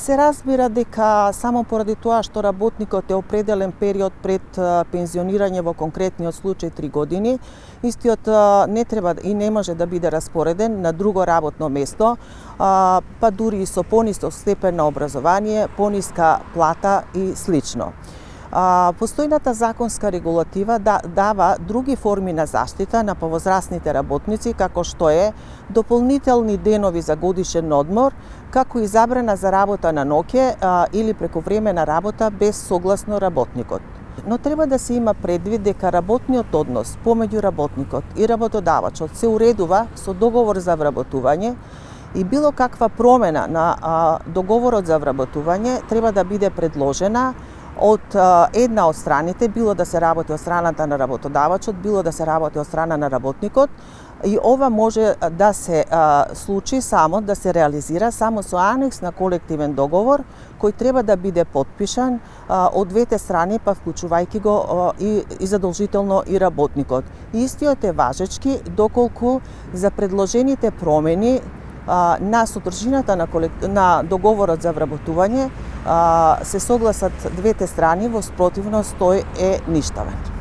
Се разбира дека само поради тоа што работникот е определен период пред пензионирање, во конкретниот случај 3 години, истиот не треба и не може да биде распореден на друго работно место, па дури и со понисок степен на образование, пониска плата и слично. Постојната законска регулатива дава други форми на заштита на повозрасните работници, како што е дополнителни денови за годишен одмор, како и забрана за работа на ноќе или прековремена работа без согласно работникот. Но треба да се има предвид дека работниот однос помеѓу работникот и работодавачот се уредува со договор за вработување и било каква промена на договорот за вработување треба да биде предложена од една од страните, било да се работи од страната на работодавачот, било да се работи од страна на работникот, и ова може да се случи само, да се реализира само со анекс на колективен договор, кој треба да биде потпишан од двете страни, па вклучувајќи го и задолжително и работникот. Истиот е важечки доколку за предложените промени на содржината на договорот за вработување се согласат двете страни, во спротивност тој е ништавен.